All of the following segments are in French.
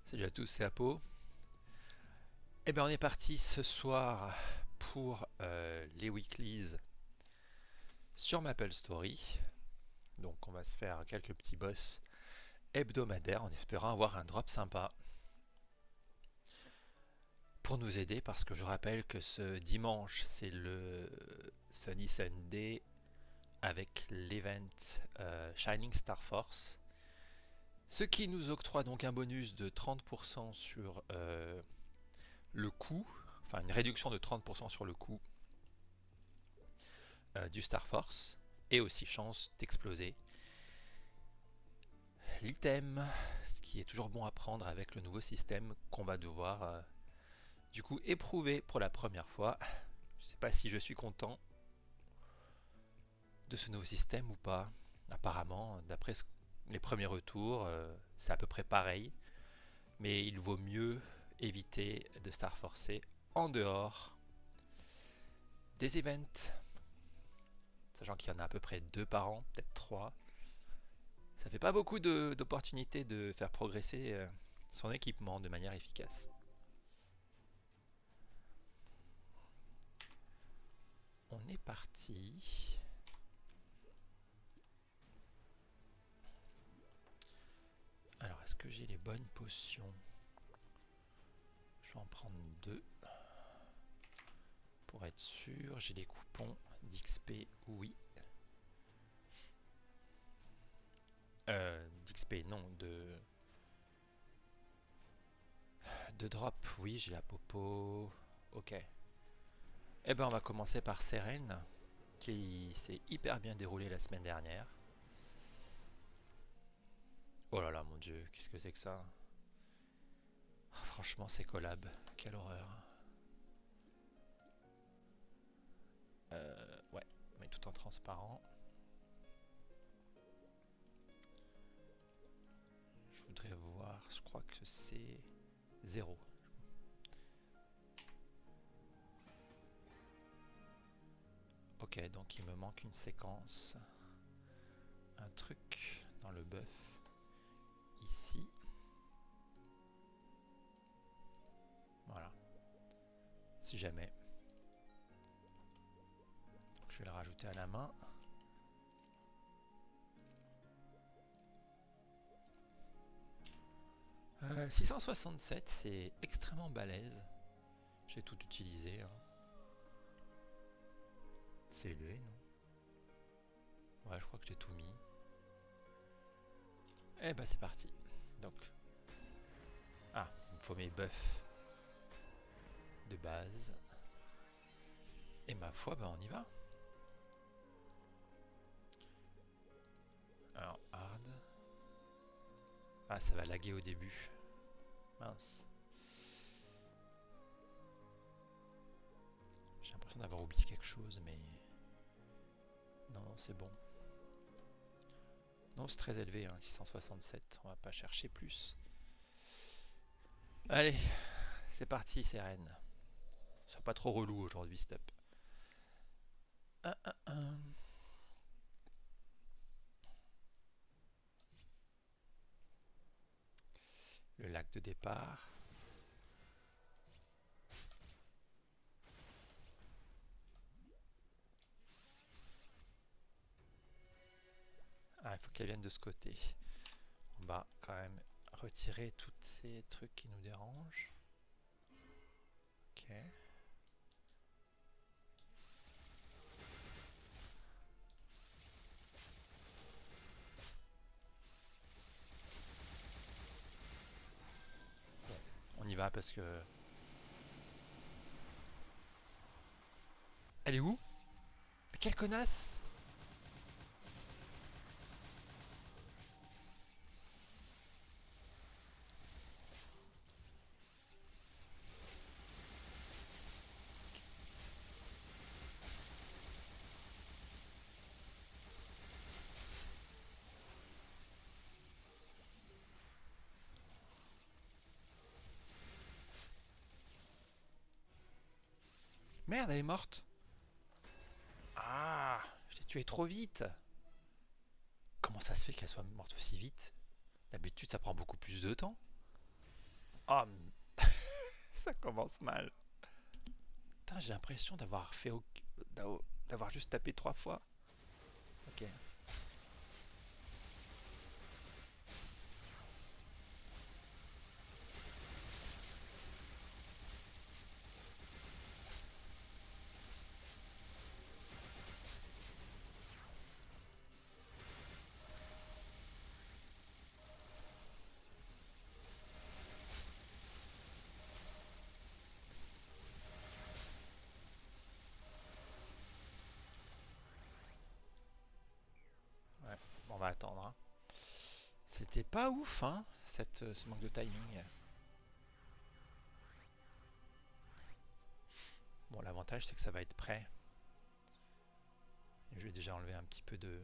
Salut à tous, c'est Apo. Eh bien on est parti ce soir pour les weeklies sur Maple Story. Donc on va se faire quelques petits boss hebdomadaires en espérant avoir un drop sympa pour nous aider, parce que je rappelle que ce dimanche c'est le Sunny Sunday avec l'event Shining Star Force, ce qui nous octroie donc un bonus de 30% sur le coût, enfin une réduction de 30% sur le coût du Star Force, et aussi chance d'exploser l'item, ce qui est toujours bon à prendre avec le nouveau système qu'on va devoir du coup éprouver pour la première fois. Je sais pas si je suis content de ce nouveau système ou pas. Apparemment, d'après les premiers retours, c'est à peu près pareil, mais il vaut mieux éviter de Star Forcer en dehors des events, sachant qu'il y en a à peu près 2 par an, peut-être 3. Ça fait pas beaucoup d'opportunités de faire progresser son équipement de manière efficace. On est parti. Alors, est-ce que j'ai les bonnes potions? Je vais en prendre 2 pour être sûr. J'ai les coupons d'XP, oui. D'XP, non, de drop, oui, j'ai la popo. Ok. Eh ben, on va commencer par Seren, qui s'est hyper bien déroulé la semaine dernière. Oh là là, mon dieu, qu'est-ce que c'est que ça? Franchement, ces collabs, quelle horreur. Ouais, mais tout en transparent. Je voudrais voir, je crois que c'est 0. Ok, donc il me manque une séquence. Un truc dans le buff. Ici. Voilà. Si jamais. Je vais le rajouter à la main. « 667, c'est extrêmement balèze. J'ai tout utilisé. Hein. C'est élevé, non? Ouais, je crois que j'ai tout mis. Eh ben, c'est parti. Donc. Ah, il me faut mes buffs de base. Et ma foi, ben on y va. Alors, hard. Ah, ça va laguer au début. Mince. J'ai l'impression d'avoir oublié quelque chose, mais... Non, non, c'est bon. Non, c'est très élevé, hein, 667. On va pas chercher plus. Allez, c'est parti, Seren. Sois pas trop relou aujourd'hui, stop. 1, 1, 1. Le lac de départ. Ah, il faut qu'elle vienne de ce côté. On va quand même retirer tous ces trucs qui nous dérangent. Ok. Bon, on y va parce que... Elle est où? Mais quelle connasse! Merde, elle est morte! Ah! Je l'ai tuée trop vite! Comment ça se fait qu'elle soit morte aussi vite? D'habitude, ça prend beaucoup plus de temps. Oh, ça commence mal. Putain, j'ai l'impression d'avoir fait d'avoir juste tapé 3 fois. Ok. Ouais. Bon, on va attendre, hein. C'était pas ouf, hein, ce manque de timing. Bon, l'avantage, c'est que ça va être prêt. Je vais déjà enlever un petit peu de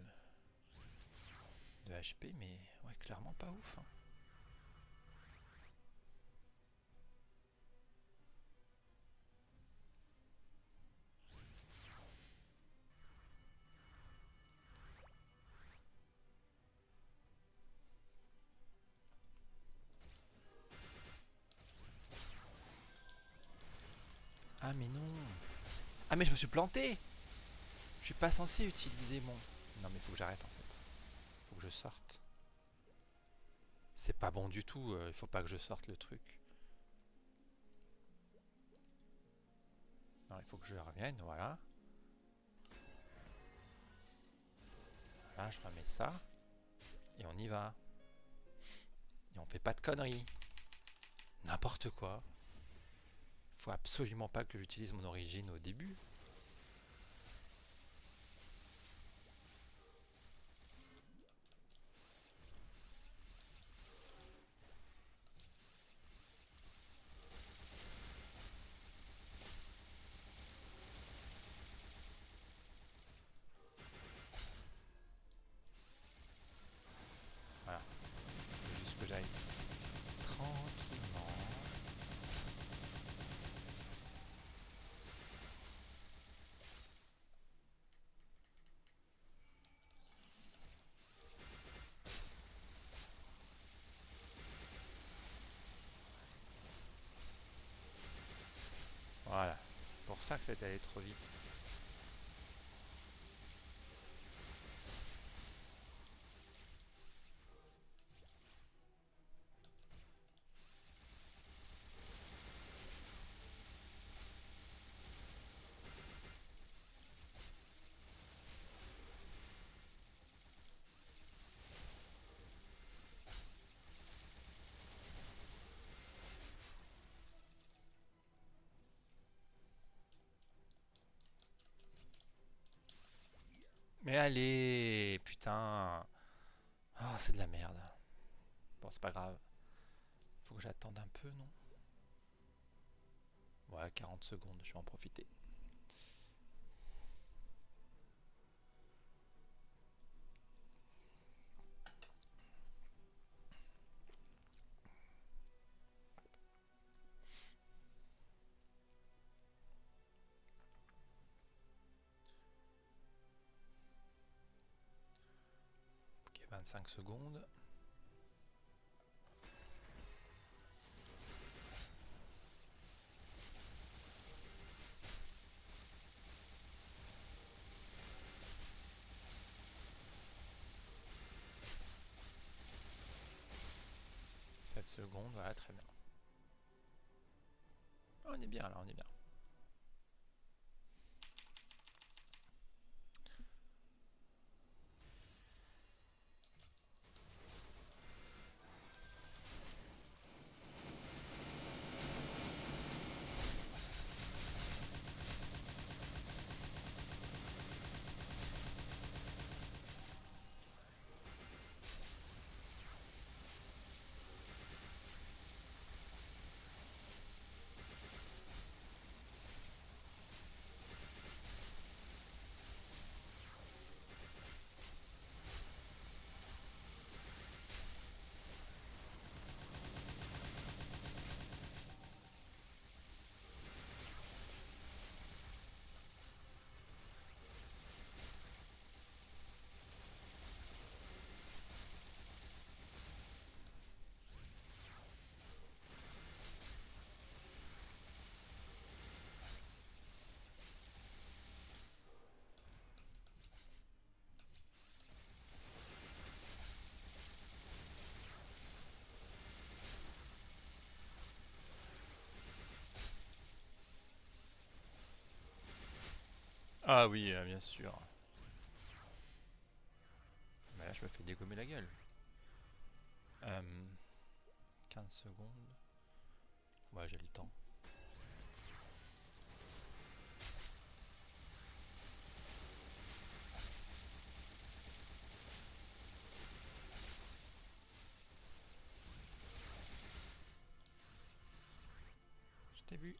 HP, mais ouais, clairement pas ouf, hein. Ah, mais non. Ah, mais je me suis planté. Je suis pas censé utiliser mon... Non, mais faut que j'arrête, en fait. Faut que je sorte. C'est pas bon du tout. Il faut pas que je sorte le truc. Non, il faut que je revienne, voilà. Là, je remets ça. Et on y va. Et on fait pas de conneries. N'importe quoi. Faut absolument pas que j'utilise mon origine au début. Voilà. Faut juste que j'aille tranquillement. Voilà. C'est pour ça que c'est allé trop vite. Mais allez, putain. Ah, c'est de la merde. Bon, c'est pas grave. Faut que j'attende un peu, non? Ouais, 40 secondes, je vais en profiter. Ok, 25 secondes. Sept secondes, voilà, très bien. On est bien là, on est bien. Ah oui, bien sûr. Mais là, je me fais dégommer la gueule. Euh, 15 secondes. Ouais, j'ai le temps. Je t'ai vu.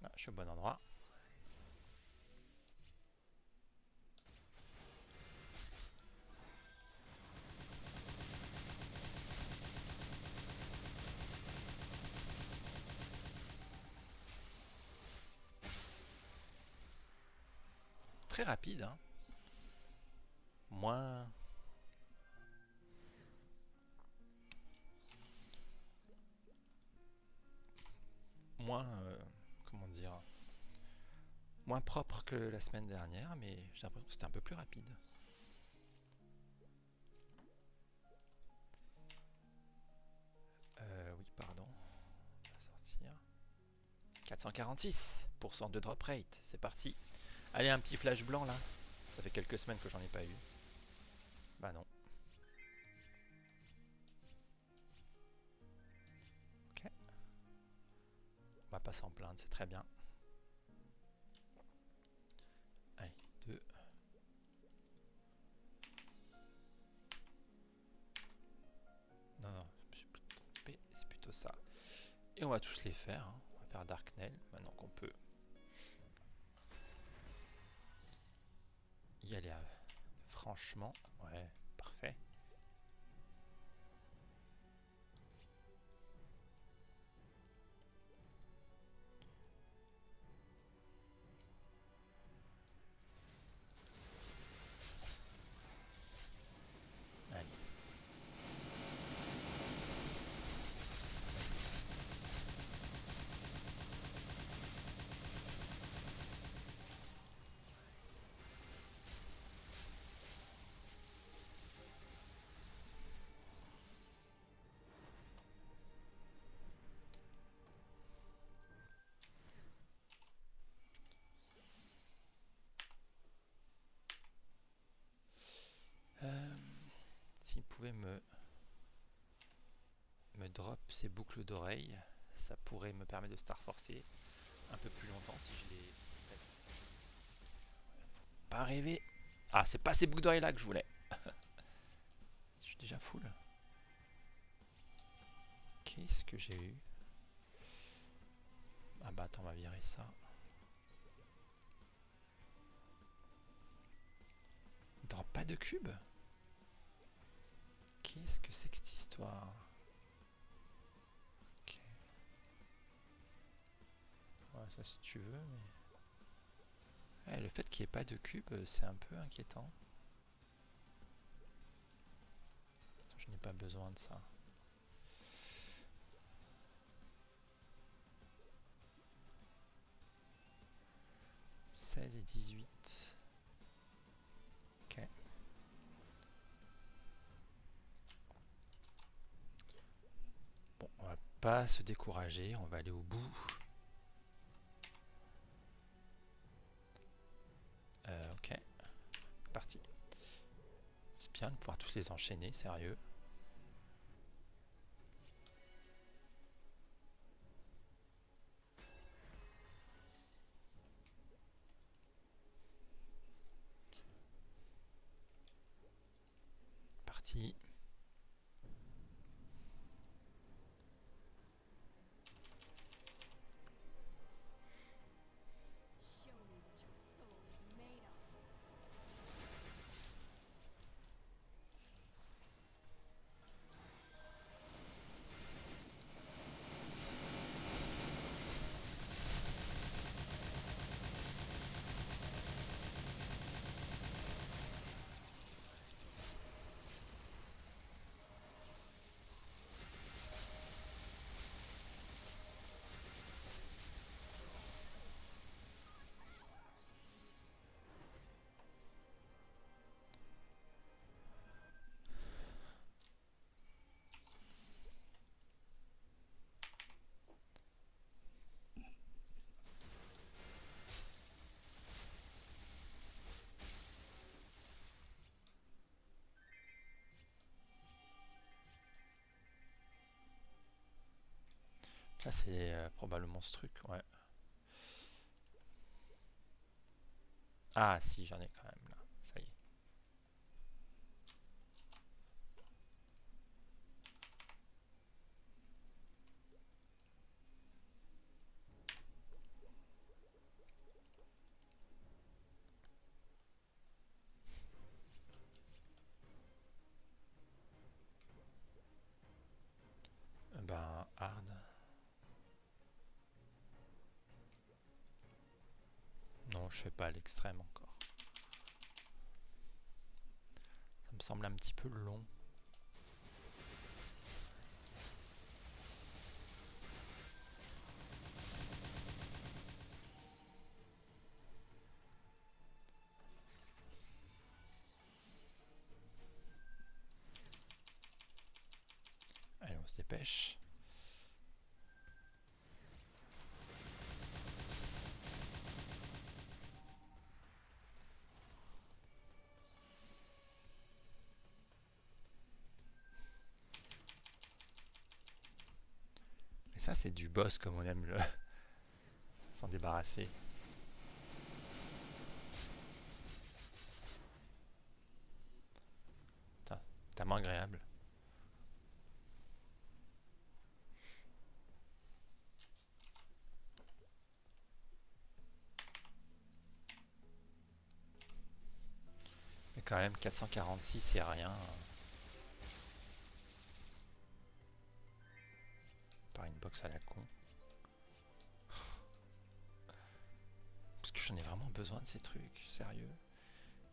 Ah, je suis au bon endroit. Très rapide, hein. Moins. Moins. Comment dire. Moins propre que la semaine dernière, mais j'ai l'impression que c'était un peu plus rapide. Oui, pardon. On va sortir. 446% de drop rate, c'est parti. Allez, un petit flash blanc là. Ça fait quelques semaines que j'en ai pas eu. Bah non. Ok. On va pas s'en plaindre, c'est très bien. Allez, 2. Non, non, je suis plutôt trompé, c'est plutôt ça. Et on va tous les faire, hein. On va faire Darknell, maintenant qu'on peut y aller franchement. Ouais, parfait. Allez. S'il pouvait me drop ces boucles d'oreilles, ça pourrait me permettre de Star Forcer un peu plus longtemps si je les. Pas rêver. Ah, c'est pas ces boucles d'oreilles là que je voulais. Je suis déjà full. Qu'est-ce que j'ai eu? Ah bah attends, on va virer ça. Drop pas de cube? Qu'est-ce que c'est que cette histoire? Ok. Ouais, ça si tu veux, mais. Ouais, le fait qu'il n'y ait pas de cube, c'est un peu inquiétant. Je n'ai pas besoin de ça. « 16 et 18. Ok. Bon, on va pas se décourager, on va aller au bout. Ok. Parti. C'est bien de pouvoir tous les enchaîner, sérieux. Parti. Ça, c'est probablement ce truc, ouais. Ah, si, j'en ai quand même là. Ça y est. Ben, hard. Non, je fais pas à l'extrême encore. Ça me semble un petit peu long. Allez, on se dépêche. Et ça, c'est du boss comme on aime le s'en débarrasser. Putain, tellement agréable. Mais quand même, 446, c'est rien. Par une box à la con. Parce que j'en ai vraiment besoin de ces trucs, sérieux.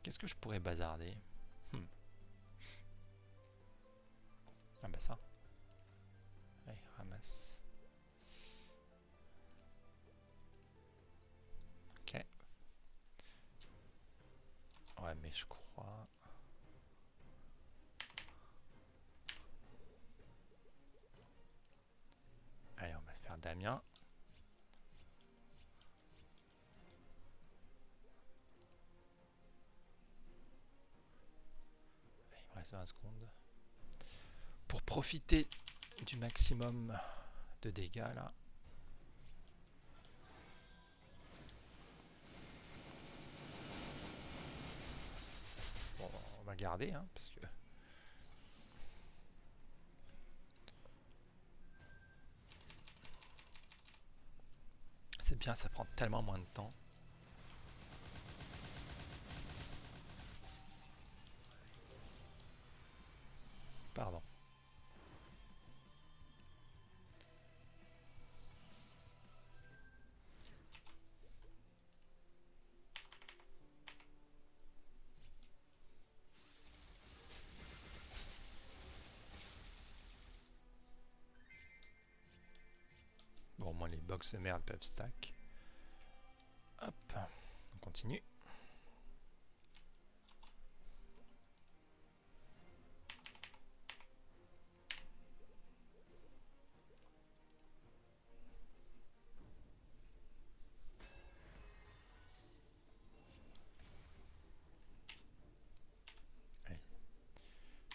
Qu'est-ce que je pourrais bazarder? Ah bah ça. Allez, ramasse. Ok. Ouais, mais je crois... Allez, on va faire Damien. Il me reste 20 secondes. Pour profiter du maximum de dégâts, là. Bon, on va garder, hein, parce que... C'est bien, ça prend tellement moins de temps. Pardon. Bon, au moins les box de merde peuvent stack. Hop, on continue.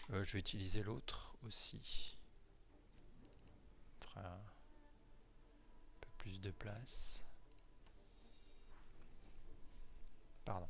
Je vais utiliser l'autre aussi. On fera un peu plus de place. Pardon.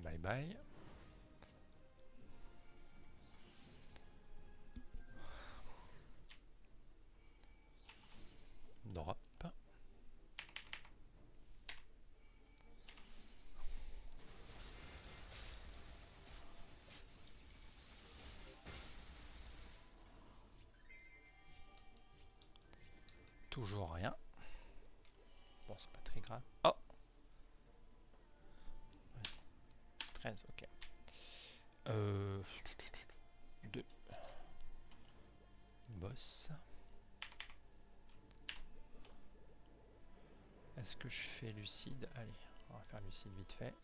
Bye bye. Drop. Toujours rien. Bon, c'est pas très grave. Oh, 13, ok. 2. Boss. Est-ce que je fais lucide? Allez, on va faire lucide vite fait.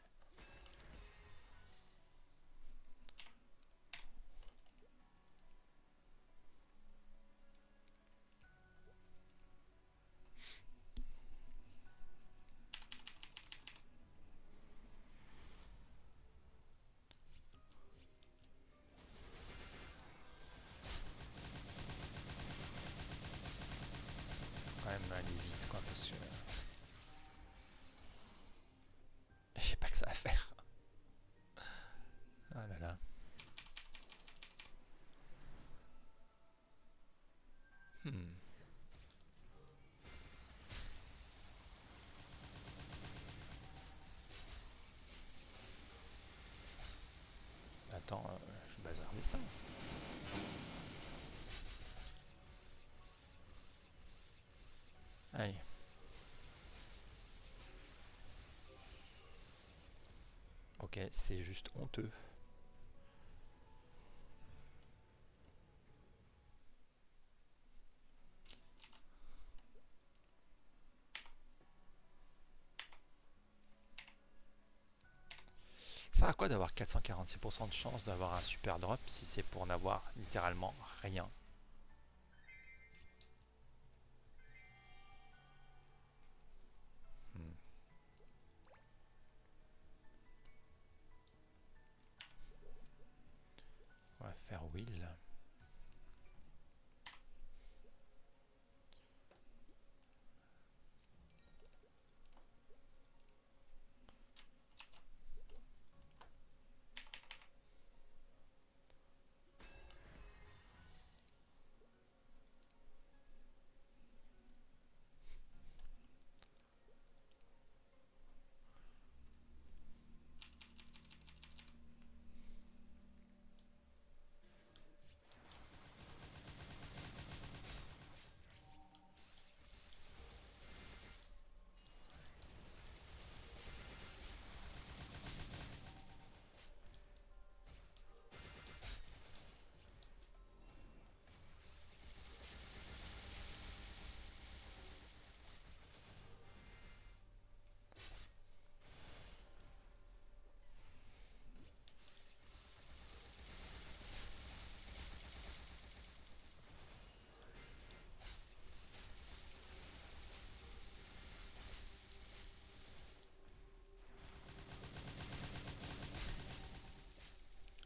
Quand même aller vite quoi, parce que je sais pas que ça va faire. Ah là là. Attends, je vais bazarder ça. Allez. Ok, c'est juste honteux. Ça sert à quoi d'avoir 446% de chance d'avoir un super drop si c'est pour n'avoir littéralement rien? Hmm. On va faire Will.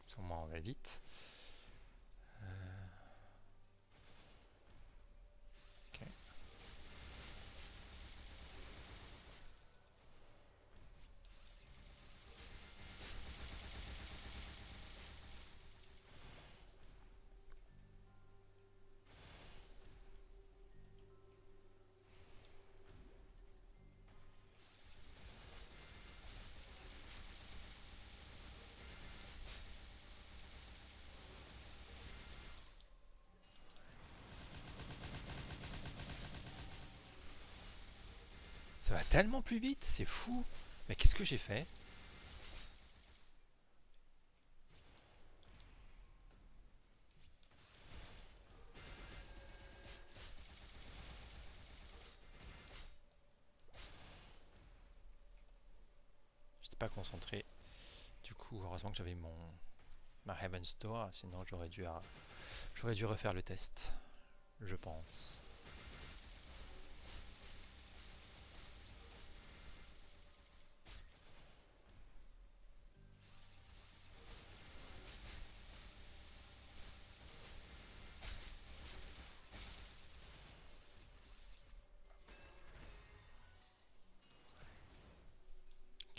Sûrement on va vite. Ok. Ça va tellement plus vite, c'est fou. Mais qu'est-ce que j'ai fait? J'étais pas concentré. Du coup, heureusement que j'avais ma Heaven's Door, sinon j'aurais dû refaire le test, je pense.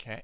Ok.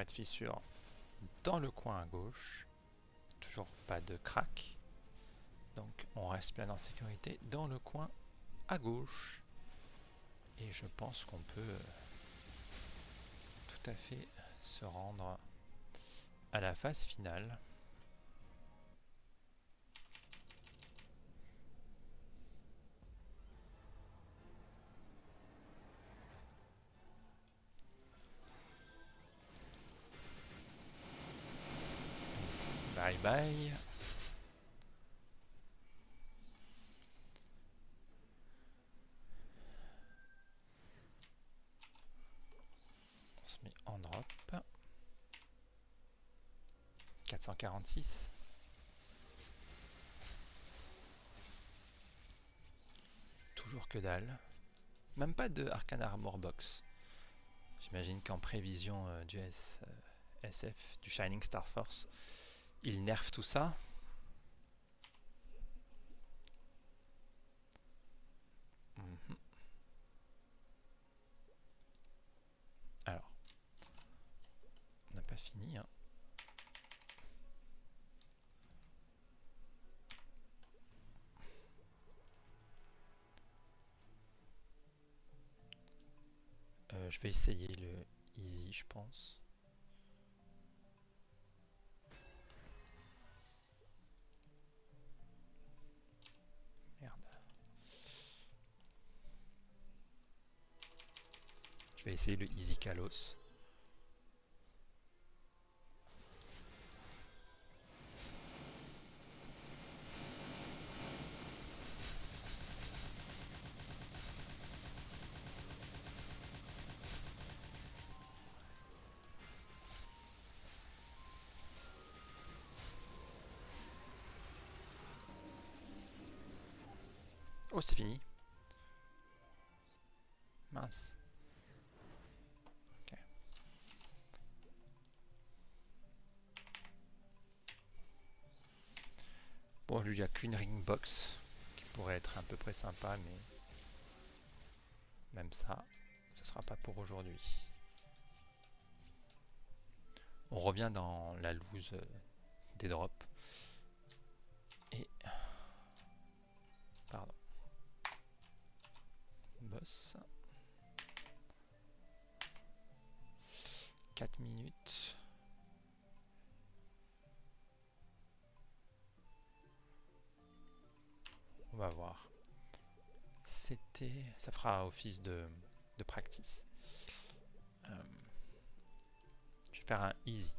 de fissure dans le coin à gauche. Toujours pas de crack. Donc on reste bien en sécurité dans le coin à gauche. Et je pense qu'on peut tout à fait se rendre à la phase finale. Bye bye. On se met en drop. 446. Toujours que dalle. Même pas de Arcane Armor Box. J'imagine qu'en prévision du SF, du Shining Star Force, il nerf tout ça. Alors, on n'a pas fini. Hein. Je vais essayer le easy, je pense. Merde. Je vais essayer le easy Kalos. Oh, c'est fini. Mince. Okay. Bon, lui, il n'y a qu'une ring box qui pourrait être à peu près sympa, mais même ça, ce sera pas pour aujourd'hui. On revient dans la loose des drops. Et... Pardon. Boss. 4 minutes. On va voir. Ça fera office de practice. Je vais faire un easy.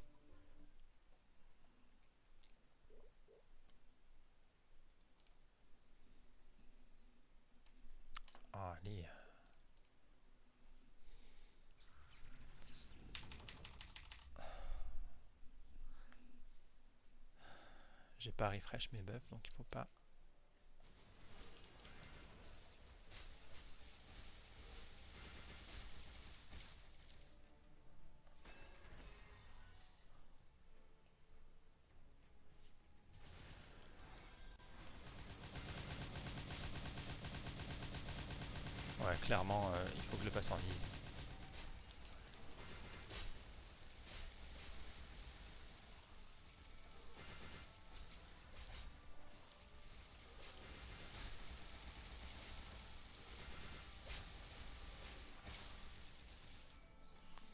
Ah, allez. J'ai pas refresh mes buffs, donc il faut pas. Ouais, clairement, il faut que je le passe en easy.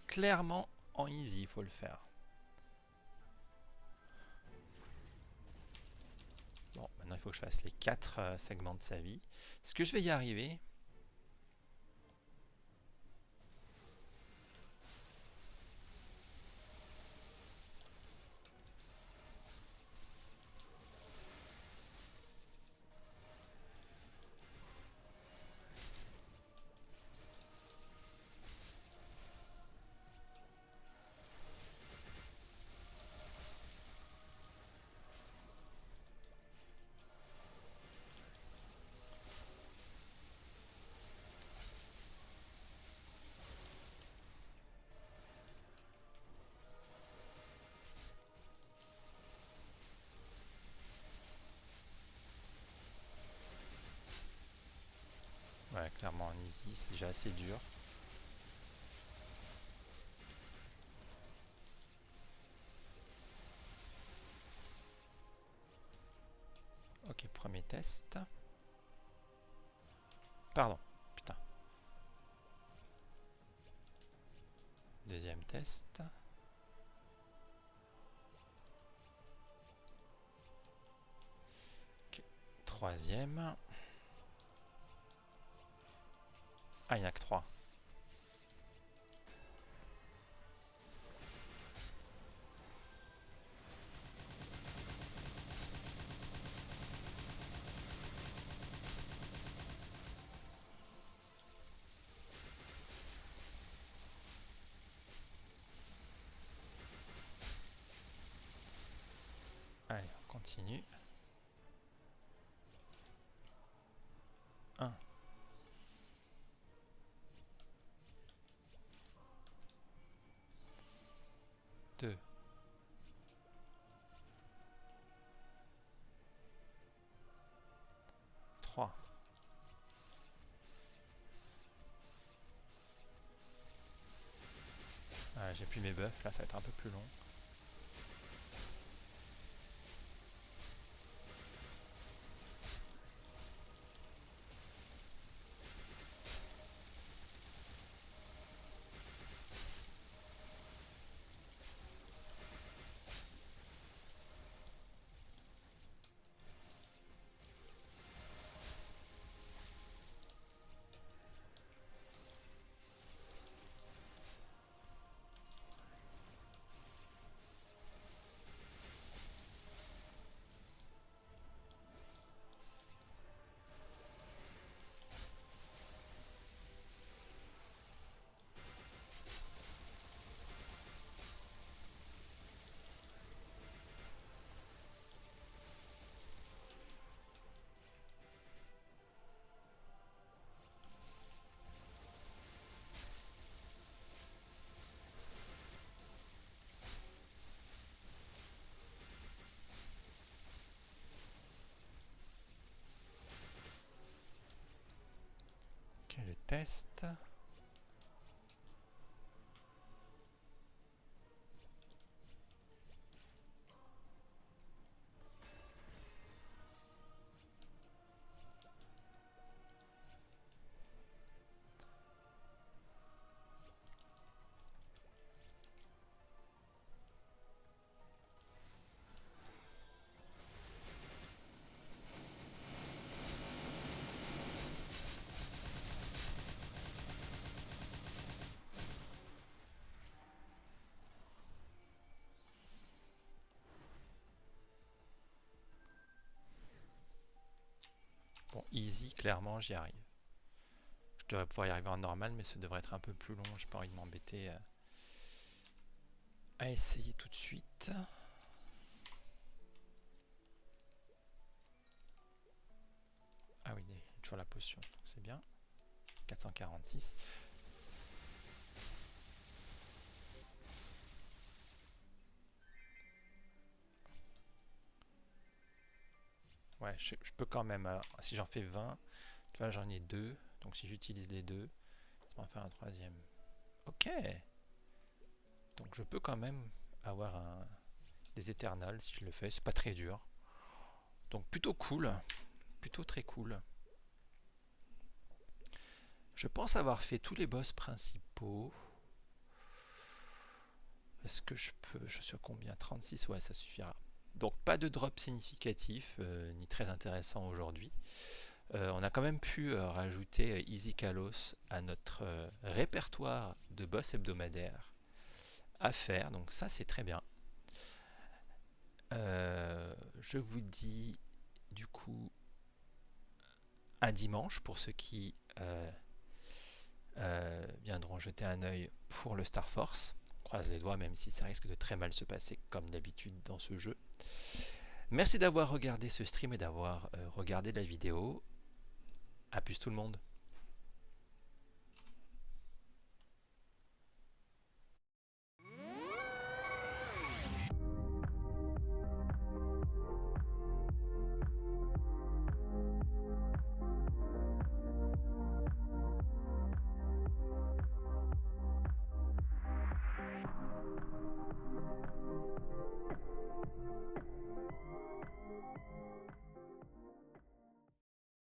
Clairement, en easy, il faut le faire. Bon, maintenant il faut que je fasse les 4 segments de sa vie. Est-ce que je vais y arriver ? Ouais, clairement en easy, c'est déjà assez dur. Premier test. Pardon, putain. Deuxième test. Okay. Troisième. Ah, il n'y en a que 3. Allez, on continue. 1. 2. 3. J'ai plus mes buffs, là ça va être un peu plus long. Ok, le test. Bon, easy, clairement, j'y arrive. Je devrais pouvoir y arriver en normal, mais ça devrait être un peu plus long. J'ai pas envie de m'embêter à essayer tout de suite. Ah oui, il y a toujours la potion, donc c'est bien. 446. Ouais, je peux quand même, si j'en fais 20, tu vois, j'en ai 2, donc si j'utilise les 2, ça m'en fait un troisième. Ok. Donc je peux quand même avoir des éternels si je le fais, c'est pas très dur. Donc plutôt cool, plutôt très cool. Je pense avoir fait tous les boss principaux. Est-ce que je peux, je suis à combien? 36, ouais, ça suffira. Donc pas de drop significatif, ni très intéressant aujourd'hui. On a quand même pu rajouter Easy Kalos à notre répertoire de boss hebdomadaires à faire, donc ça c'est très bien. Je vous dis du coup à dimanche pour ceux qui viendront jeter un œil pour le Star Force. On croise les doigts même si ça risque de très mal se passer comme d'habitude dans ce jeu. Merci d'avoir regardé ce stream et d'avoir regardé la vidéo. A plus tout le monde.